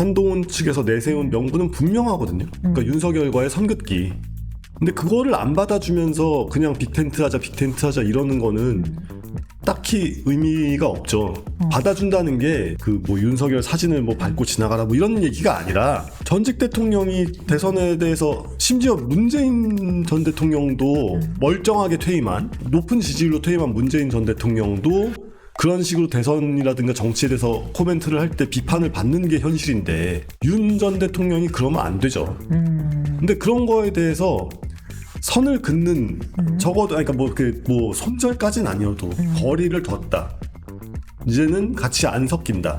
한동훈 측에서 내세운 명분은 분명하거든요. 그러니까 윤석열과의 선긋기. 근데 그거를 안 받아주면서 그냥 빅텐트 하자 이러는 거는 딱히 의미가 없죠. 받아준다는 게 그 뭐 윤석열 사진을 뭐 밟고 지나가라 뭐 이런 얘기가 아니라 전직 대통령이 대선에 대해서 심지어 문재인 전 대통령도 멀쩡하게 퇴임한 높은 지지율로 퇴임한 문재인 전 대통령도 그런 식으로 대선이라든가 정치에 대해서 코멘트를 할 때 비판을 받는 게 현실인데 윤 전 대통령이 그러면 안 되죠. 근데 그런 거에 대해서 선을 긋는 적어도 그러니까 뭐 손절까지는 아니어도 거리를 뒀다. 이제는 같이 안 섞인다.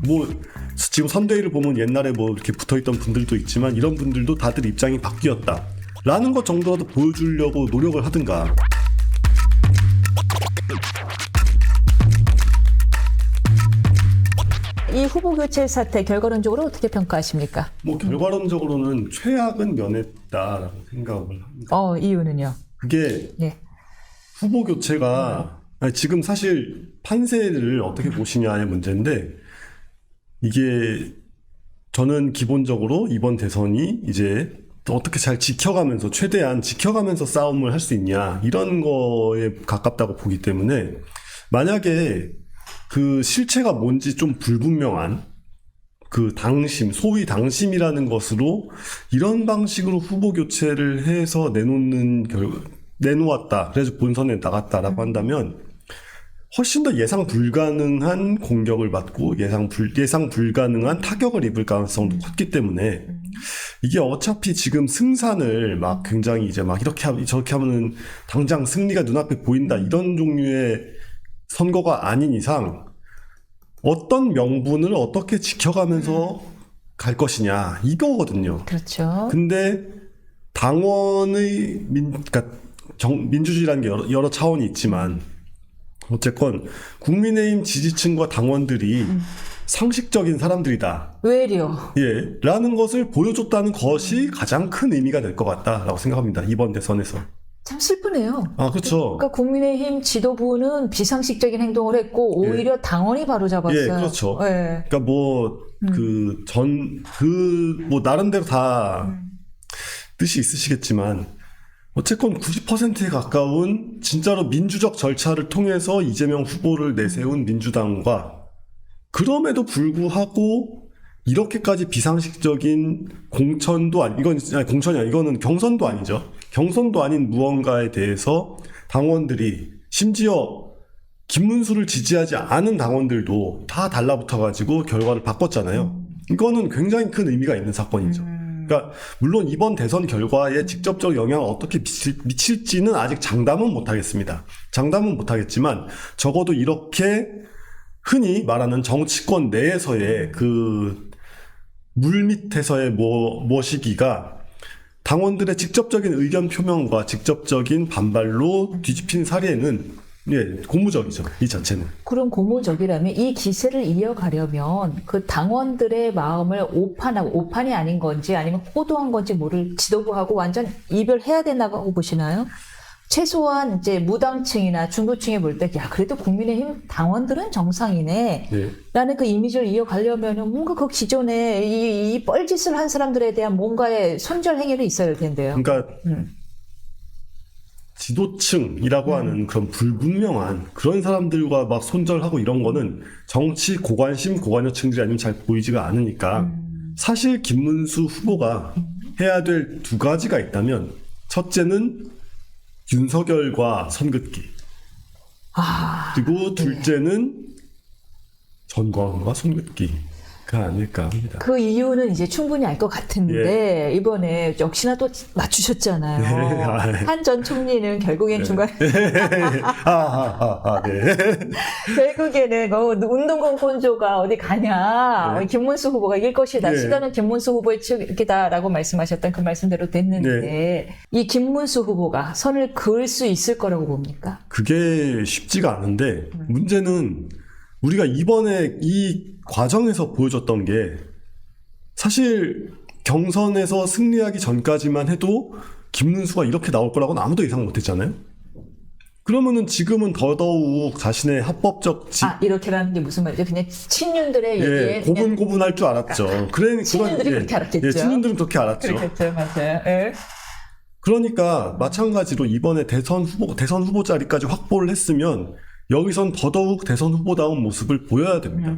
뭐 지금 선대위를 보면 옛날에 뭐 이렇게 붙어있던 분들도 있지만 이런 분들도 다들 입장이 바뀌었다. 라는 것 정도라도 보여주려고 노력을 하든가. 이 후보 교체 사태 결과론적으로 어떻게 평가하십니까? 뭐 결과론적으로는 최악은 면했다라고 생각을 합니다. 이유는요? 그게 예. 후보 교체가 아니, 지금 사실 판세를 어떻게 보시냐의 문제인데 이게 저는 기본적으로 이번 대선이 이제 어떻게 잘 지켜가면서 최대한 지켜가면서 싸움을 할 수 있냐 이런 거에 가깝다고 보기 때문에 만약에 그 실체가 뭔지 좀 불분명한 그 당심, 소위 당심이라는 것으로 이런 방식으로 후보 교체를 해서 내놓았다. 그래서 본선에 나갔다라고 한다면 훨씬 더 예상 불가능한 공격을 받고 예상 불가능한 타격을 입을 가능성도 컸기 때문에 이게 어차피 지금 승산을 막 굉장히 이제 막 이렇게 하면 저렇게 하면은 당장 승리가 눈앞에 보인다 이런 종류의 선거가 아닌 이상 어떤 명분을 어떻게 지켜가면서 갈 것이냐 이거거든요. 그렇죠. 근데 당원의 그러니까 민주주의라는 게 여러 차원이 있지만 어쨌건 국민의힘 지지층과 당원들이 상식적인 사람들이다. 외려. 예, 라는 것을 보여줬다는 것이 가장 큰 의미가 될 것 같다라고 생각합니다. 이번 대선에서. 참 슬프네요. 아, 그렇죠. 그러니까 국민의힘 지도부는 비상식적인 행동을 했고 오히려 당원이 바로 잡았어요. 예, 그렇죠. 예. 그러니까 뭐 뭐 나름대로 다 뜻이 있으시겠지만 어쨌건 90%에 가까운 진짜로 민주적 절차를 통해서 이재명 후보를 내세운 민주당과 그럼에도 불구하고 이렇게까지 비상식적인 공천도 공천이 아니 이거는 경선도 아니죠. 경선도 아닌 무언가에 대해서 당원들이 심지어 김문수를 지지하지 않은 당원들도 다 달라붙어가지고 결과를 바꿨잖아요. 이거는 굉장히 큰 의미가 있는 사건이죠. 그러니까 물론 이번 대선 결과에 직접적 영향을 어떻게 미칠지는 아직 장담은 못하겠습니다. 장담은 못하겠지만 적어도 이렇게 흔히 말하는 정치권 내에서의 그 물밑에서의 모시기가 당원들의 직접적인 의견 표명과 직접적인 반발로 뒤집힌 사례는 고무적이죠. 이 자체는. 그럼 고무적이라면 이 기세를 이어가려면 그 당원들의 마음을 오판이 아닌 건지 아니면 호도한 건지 모를 지도부하고 완전 이별해야 된다고 보시나요? 최소한 이제 무당층이나 중도층이 볼 때, 야, 그래도 국민의힘 당원들은 정상이네. 네. 라는 그 이미지를 이어가려면 뭔가 그 기존에 이 뻘짓을 한 사람들에 대한 뭔가의 손절 행위를 있어야 될 텐데요. 그러니까 지도층이라고 하는 그런 불분명한 그런 사람들과 막 손절하고 이런 거는 정치 고관심, 고관여층들이 아니면 잘 보이지가 않으니까 사실 김문수 후보가 해야 될 두 가지가 있다면 첫째는 윤석열과 선긋기 그리고 둘째는 전광훈과 선긋기가 아닐까 합니다. 그 이유는 이제 충분히 알 것 같은데 이번에 역시나 또 맞추셨잖아요. 한 전 총리는 결국엔 중간에 결국에는 운동권 곤조가 어디 가냐 김문수 후보가 이길 것이다. 시간은 김문수 후보의 측이다라고 말씀하셨던 그 말씀대로 됐는데 이 김문수 후보가 선을 그을 수 있을 거라고 봅니까? 그게 쉽지가 않은데 문제는 우리가 이번에 이 과정에서 보여줬던 게 사실 경선에서 승리하기 전까지만 해도 김문수가 이렇게 나올 거라고는 아무도 예상 못했잖아요. 그러면은 지금은 더더욱 자신의 합법적 이렇게라는 게 무슨 말이죠? 그냥 친윤들의 얘기에 고분고분할 줄 알았죠. 친윤들이 그렇게 알았겠죠. 친윤들은 그렇게 알았죠. 그렇겠죠, 맞아요. 예. 그러니까 마찬가지로 이번에 대선 후보 자리까지 확보를 했으면 여기선 더더욱 대선 후보다운 모습을 보여야 됩니다.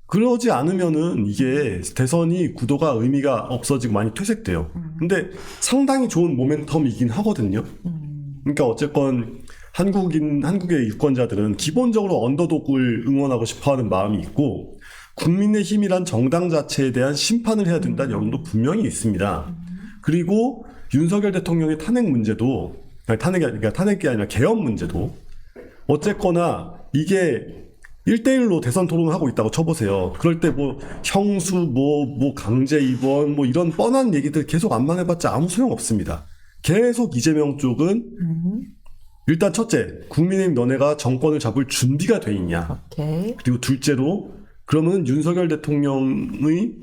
그러지 않으면은 이게 대선이 구도가 의미가 없어지고 많이 퇴색돼요. 근데 상당히 좋은 모멘텀이긴 하거든요. 그러니까 어쨌건 한국의 유권자들은 기본적으로 언더독을 응원하고 싶어하는 마음이 있고 국민의힘이란 정당 자체에 대한 심판을 해야 된다는 여론도 분명히 있습니다. 그리고 윤석열 대통령의 탄핵 문제도 탄핵이 아니라 개헌 문제도 어쨌거나 이게 1대1로 대선 토론을 하고 있다고 쳐보세요. 그럴 때 뭐 형수, 강제 입원 이런 뻔한 얘기들 계속 안만 해봤자 아무 소용 없습니다. 계속 이재명 쪽은 일단 첫째, 국민의힘 너네가 정권을 잡을 준비가 돼 있냐. 오케이. 그리고 둘째로 그러면 윤석열 대통령의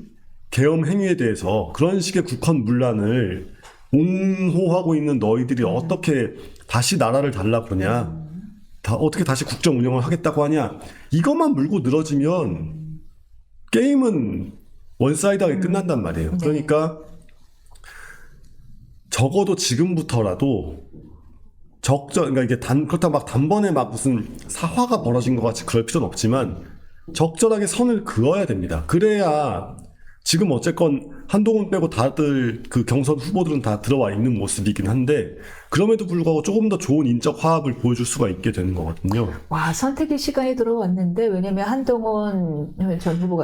계엄 행위에 대해서 그런 식의 국헌 문란을 옹호하고 있는 너희들이 어떻게 다시 나라를 달라 그러냐. 어떻게 다시 국정 운영을 하겠다고 하냐. 이것만 물고 늘어지면 게임은 원사이드하게 끝난단 말이에요. 그러니까 적어도 지금부터라도 그러니까 이게 그렇다고 막 단번에 막 무슨 사화가 벌어진 것 같이 그럴 필요는 없지만 적절하게 선을 그어야 됩니다. 그래야 지금 어쨌건 한동훈 빼고 다들 그 경선 후보들은 다 들어와 있는 모습이긴 한데 그럼에도 불구하고 조금 더 좋은 인적 화합을 보여줄 수가 있게 되는 거거든요. 와, 선택의 시간이 들어왔는데 왜냐면 한동훈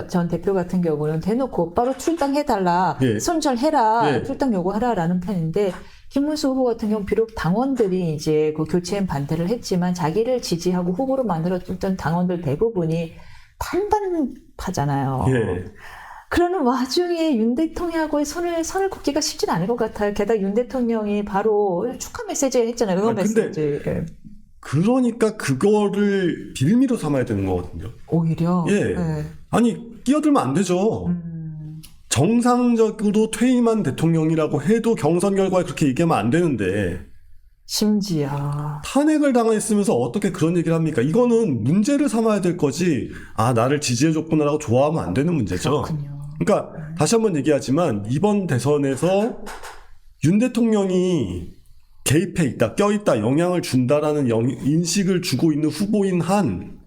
전 대표 같은 경우는 대놓고 바로 출당해달라, 예. 손절해라, 예. 출당 요구하라라는 편인데 김문수 후보 같은 경우 비록 당원들이 이제 그 교체엔 반대를 했지만 자기를 지지하고 후보로 만들어줬던 당원들 대부분이 반반파잖아요. 예. 그러는 와중에 윤 대통령하고의 선을 긋기가 쉽진 않을 것 같아요. 게다가 윤 대통령이 바로 축하 메시지 했잖아요. 응원 메시지. 예. 그러니까 그거를 빌미로 삼아야 되는 거거든요. 오히려. 예. 예. 아니 끼어들면 안 되죠. 정상적으로 퇴임한 대통령이라고 해도 경선 결과에 그렇게 얘기하면 안 되는데 심지어. 탄핵을 당했으면서 어떻게 그런 얘기를 합니까? 이거는 문제를 삼아야 될 거지. 나를 지지해줬구나라고 좋아하면 안 되는 문제죠. 그렇군요. 그러니까 다시 한번 얘기하지만 이번 대선에서 윤 대통령이 개입해 있다, 껴있다, 영향을 준다라는 인식을 주고 있는 후보인 한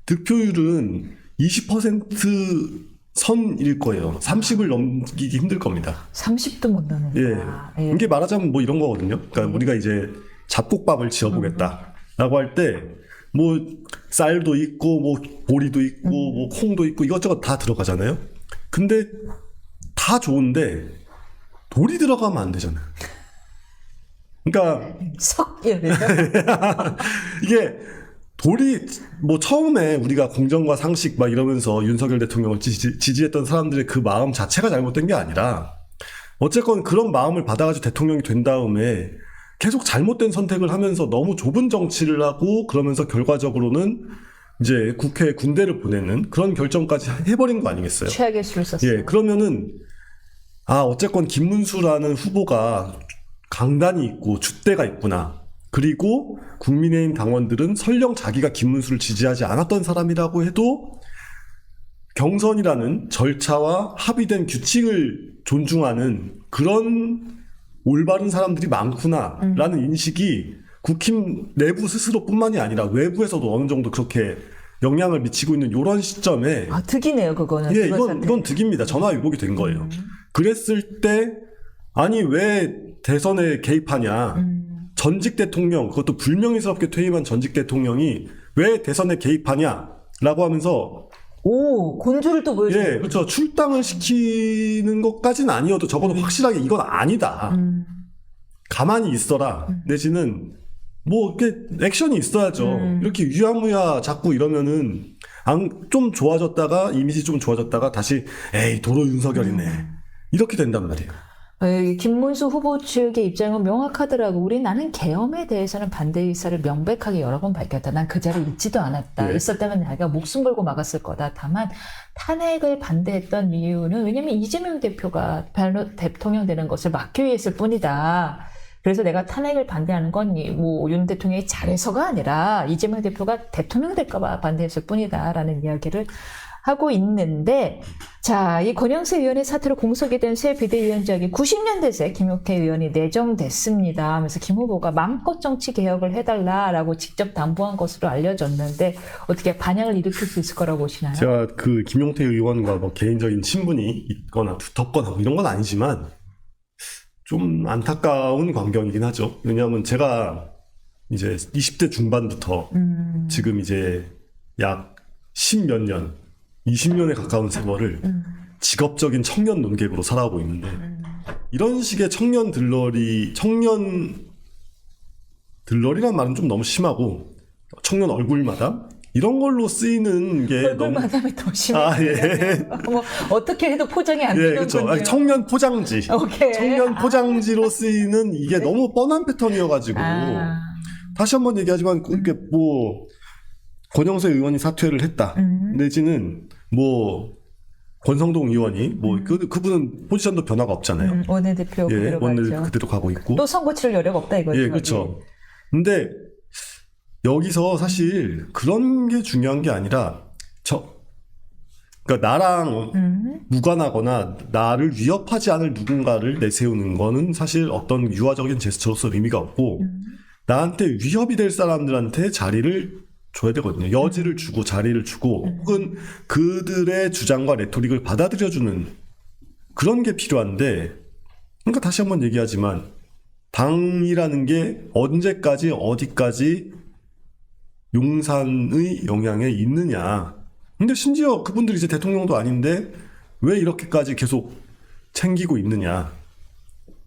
득표율은 20% 선일 거예요. 30을 넘기기 힘들 겁니다. 30도 못 넘는다. 예. 이게 말하자면 뭐 이런 거거든요. 그러니까 우리가 이제 잡곡밥을 지어보겠다라고 할 때 뭐 쌀도 있고 뭐 보리도 있고 뭐 콩도 있고 이것저것 다 들어가잖아요. 근데 다 좋은데 돌이 들어가면 안 되잖아요. 그러니까 석이래요. 이게 돌이 뭐 처음에 우리가 공정과 상식 막 이러면서 윤석열 대통령을 지지했던 사람들의 그 마음 자체가 잘못된 게 아니라 어쨌건 그런 마음을 받아가지고 대통령이 된 다음에 계속 잘못된 선택을 하면서 너무 좁은 정치를 하고 그러면서 결과적으로는 이제 국회에 군대를 보내는 그런 결정까지 해버린 거 아니겠어요? 최악의 수를 썼어요. 예, 그러면은 어쨌건 김문수라는 후보가 강단이 있고 줏대가 있구나. 그리고 국민의힘 당원들은 설령 자기가 김문수를 지지하지 않았던 사람이라고 해도 경선이라는 절차와 합의된 규칙을 존중하는 그런 올바른 사람들이 많구나라는 인식이 국힘 내부 스스로뿐만이 아니라 외부에서도 어느 정도 그렇게 영향을 미치고 있는 이런 시점에 득이네요, 그거는. 예, 이건 득입니다. 전화위복이 된 거예요. 그랬을 때 아니 왜 대선에 개입하냐. 전직 대통령, 그것도 불명예스럽게 퇴임한 전직 대통령이 왜 대선에 개입하냐라고 하면서 곤주를 또 보여줘요. 예, 그렇죠. 출당을 시키는 것까지는 아니어도 적어도 확실하게 이건 아니다. 가만히 있어라. 내지는 뭐 이렇게 액션이 있어야죠. 이렇게 유야무야 자꾸 이러면은 좀 좋아졌다가 이미지 좀 좋아졌다가 다시 에이 도로 윤석열이네. 이렇게 된단 말이에요. 김문수 후보 측의 입장은 명확하더라고. 나는 계엄에 대해서는 반대 의사를 명백하게 여러 번 밝혔다. 난 그 자리에 있지도 않았다. 네. 있었다면 자기가 목숨 걸고 막았을 거다. 다만 탄핵을 반대했던 이유는 왜냐면 이재명 대표가 대통령 되는 것을 막기 위해서일 뿐이다. 그래서 내가 탄핵을 반대하는 건 뭐 윤 대통령이 잘해서가 아니라 이재명 대표가 대통령 될까봐 반대했을 뿐이다라는 이야기를 하고 있는데, 자, 이 권영세 의원의 사태로 공석이 된 새 비대위원장이 90년대생 김용태 의원이 내정됐습니다 하면서 김 후보가 마음껏 정치 개혁을 해달라라고 직접 당부한 것으로 알려졌는데, 어떻게 반향을 일으킬 수 있을 거라고 보시나요? 제가 그 김용태 의원과 뭐 개인적인 친분이 있거나 두텁거나 뭐 이런 건 아니지만 좀 안타까운 광경이긴 하죠. 왜냐하면 제가 이제 20대 중반부터 지금 이제 약 10몇 년, 20년에 가까운 세월을 직업적인 청년 논객으로 살아오고 있는데, 이런 식의 청년 들러리란 말은 좀 너무 심하고, 청년 얼굴마다 이런 걸로 쓰이는 게 얼굴마담이 더 심해요. 아, 예. 뭐 어떻게 해도 포장이 안 예, 그렇죠. 되는군요. 청년 포장지. 오케이. 청년 포장지로 쓰이는 이게 너무 뻔한 패턴이어가지고, 다시 한번 얘기하지만, 이게 뭐, 권영세 의원이 사퇴를 했다. 내지는, 뭐, 권성동 의원이, 뭐, 그분은 포지션도 변화가 없잖아요. 원내대표 예, 그대로 원내대표 가죠. 그대로 가고 있고. 또 선거 치를 여력 없다 이거죠. 예, 그렇죠. 근데, 여기서 사실 그런 게 중요한 게 아니라, 그러니까 나랑 무관하거나 나를 위협하지 않을 누군가를 내세우는 거는 사실 어떤 유화적인 제스처로서 의미가 없고, 나한테 위협이 될 사람들한테 자리를 줘야 되거든요. 여지를 주고 자리를 주고 혹은 그들의 주장과 레토릭을 받아들여주는 그런 게 필요한데, 그러니까 다시 한번 얘기하지만 당이라는 게 언제까지 어디까지 용산의 영향에 있느냐. 근데 심지어 그분들이 이제 대통령도 아닌데 왜 이렇게까지 계속 챙기고 있느냐.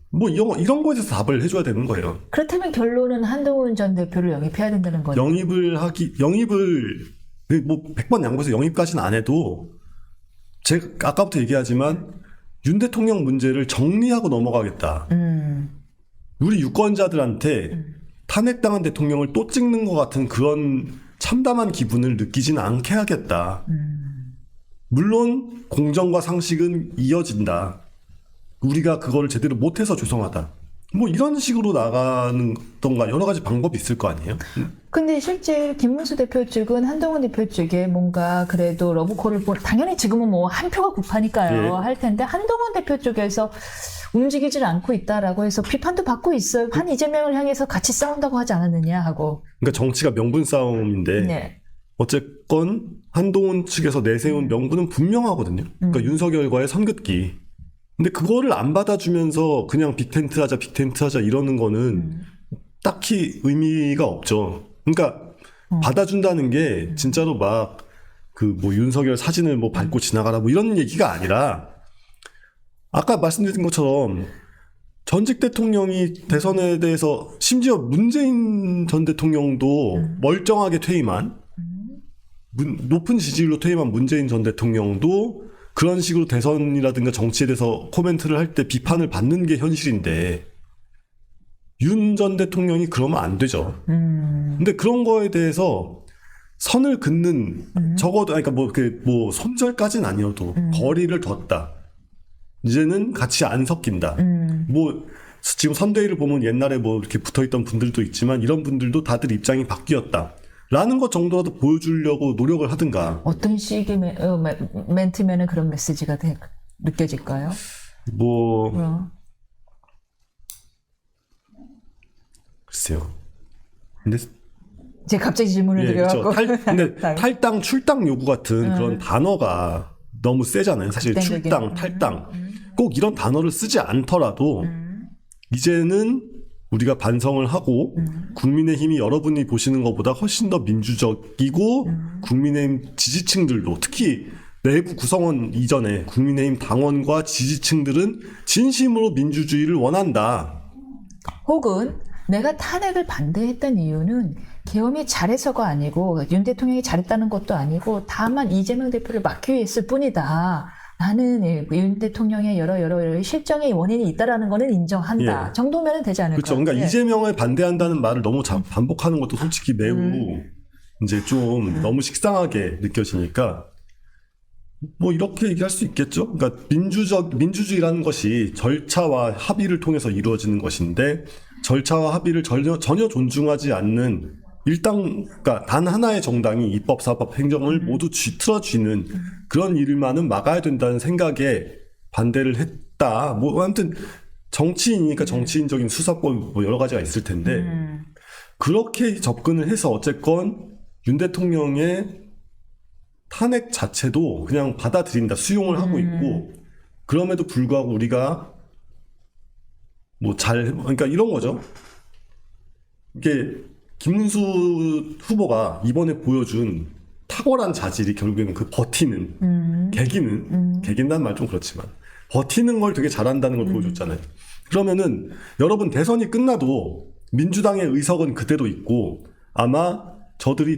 뭐 이런 거에 대해서 답을 해줘야 되는 거예요. 그렇다면 결론은 한동훈 전 대표를 영입해야 된다는 거죠. 영입을 뭐 100번 양보해서 영입까지는 안 해도, 제가 아까부터 얘기하지만 윤 대통령 문제를 정리하고 넘어가겠다. 우리 유권자들한테 탄핵당한 대통령을 또 찍는 것 같은 그런 참담한 기분을 느끼지는 않게 하겠다. 물론 공정과 상식은 이어진다. 우리가 그거를 제대로 못해서 죄송하다. 뭐 이런 식으로 나가는 던가 여러 가지 방법이 있을 거 아니에요? 근데 실제 김문수 대표 측은 한동훈 대표 측에 뭔가 그래도 러브콜을 당연히 지금은 뭐 한 표가 급하니까요. 예. 할 텐데 한동훈 대표 쪽에서 움직이질 않고 있다라고 해서 비판도 받고 있어요. 한 이재명을 향해서 같이 싸운다고 하지 않았느냐 하고. 그러니까 정치가 명분 싸움인데, 네. 어쨌건 한동훈 측에서 내세운 명분은 분명하거든요. 그러니까 윤석열과의 선긋기. 근데 그거를 안 받아주면서 그냥 빅텐트 하자 이러는 거는 딱히 의미가 없죠. 그러니까 받아준다는 게 진짜로 막 그 뭐 윤석열 사진을 뭐 밟고 지나가라 뭐 이런 얘기가 아니라, 아까 말씀드린 것처럼 전직 대통령이 대선에 대해서, 심지어 문재인 전 대통령도 멀쩡하게 퇴임한, 높은 지지율로 퇴임한 문재인 전 대통령도 그런 식으로 대선이라든가 정치에 대해서 코멘트를 할 때 비판을 받는 게 현실인데, 윤 전 대통령이 그러면 안 되죠. 근데 그런 거에 대해서 선을 긋는, 적어도, 그러니까 뭐 손절까지는 아니어도 거리를 뒀다. 이제는 같이 안 섞인다. 뭐 지금 선대위를 보면 옛날에 뭐 이렇게 붙어있던 분들도 있지만 이런 분들도 다들 입장이 바뀌었다. 라는 것 정도라도 보여주려고 노력을 하든가. 어떤 식의 멘트면은 그런 메시지가 느껴질까요? 뭐 글쎄요. 근데 제가 갑자기 질문을 드려갖고. 근데 탈당, 출당 요구 같은 그런 단어가 너무 세잖아요. 사실 출당, 탈당. 꼭 이런 단어를 쓰지 않더라도 이제는 우리가 반성을 하고 국민의힘이 여러분이 보시는 것보다 훨씬 더 민주적이고, 국민의힘 지지층들도, 특히 내부 구성원 이전에 국민의힘 당원과 지지층들은 진심으로 민주주의를 원한다. 혹은 내가 탄핵을 반대했던 이유는 계엄이 잘해서가 아니고 윤 대통령이 잘했다는 것도 아니고 다만 이재명 대표를 막기 위했을 뿐이다. 나는 윤 대통령의 여러 실정의 원인이 있다라는 거는 인정한다. 예. 정도면 되지 않을까요? 그렇죠. 그러니까 예. 이재명을 반대한다는 말을 너무 반복하는 것도 솔직히 매우 이제 좀 너무 식상하게 느껴지니까 뭐 이렇게 얘기할 수 있겠죠. 그러니까 민주주의라는 것이 절차와 합의를 통해서 이루어지는 것인데, 절차와 합의를 전혀 존중하지 않는 그러니까 단 하나의 정당이 입법, 사법, 행정을 모두 틀어쥐는 그런 일만은 막아야 된다는 생각에 반대를 했다. 뭐 아무튼 정치인이니까 정치인적인 수사법 뭐 여러 가지가 있을 텐데 그렇게 접근을 해서 어쨌건 윤 대통령의 탄핵 자체도 그냥 받아들인다, 수용을 하고 있고 그럼에도 불구하고 우리가 뭐 그러니까 이런 거죠. 이게 김문수 후보가 이번에 보여준 탁월한 자질이 결국에는 그 버티는, 개긴다는 말 좀 그렇지만 버티는 걸 되게 잘한다는 걸 보여줬잖아요. 그러면은 여러분 대선이 끝나도 민주당의 의석은 그대로 있고 아마 저들이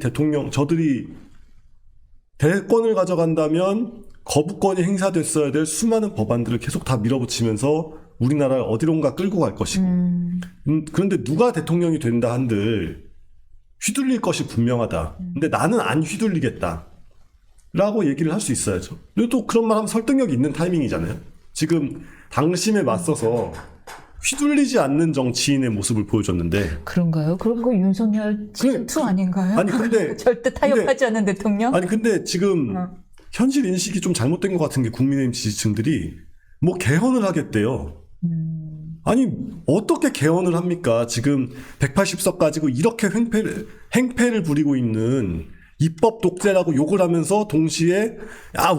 대권을 가져간다면 거부권이 행사됐어야 될 수많은 법안들을 계속 다 밀어붙이면서 우리나라를 어디론가 끌고 갈 것이고 그런데 누가 대통령이 된다 한들 휘둘릴 것이 분명하다. 근데 나는 안 휘둘리겠다 라고 얘기를 할 수 있어야죠. 그리고 또 그런 말 하면 설득력이 있는 타이밍이잖아요. 지금 당심에 맞서서 휘둘리지 않는 정치인의 모습을 보여줬는데 그런가요? 그런 거 윤석열 시즌2 아닌가요? 아니 근데 절대 타협하지 않는 대통령? 아니 근데 지금 현실 인식이 좀 잘못된 것 같은 게 국민의힘 지지층들이 뭐 개헌을 하겠대요. 아니 어떻게 개헌을 합니까? 지금 180석 가지고 이렇게 행패를 부리고 있는 입법 독재라고 욕을 하면서 동시에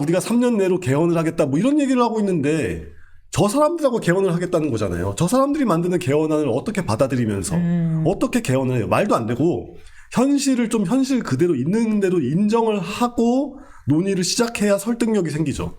우리가 3년 내로 개헌을 하겠다 뭐 이런 얘기를 하고 있는데 저 사람들하고 개헌을 하겠다는 거잖아요. 저 사람들이 만드는 개헌안을 어떻게 받아들이면서 어떻게 개헌을 해요? 말도 안 되고 현실을 좀 현실 그대로 있는 대로 인정을 하고 논의를 시작해야 설득력이 생기죠.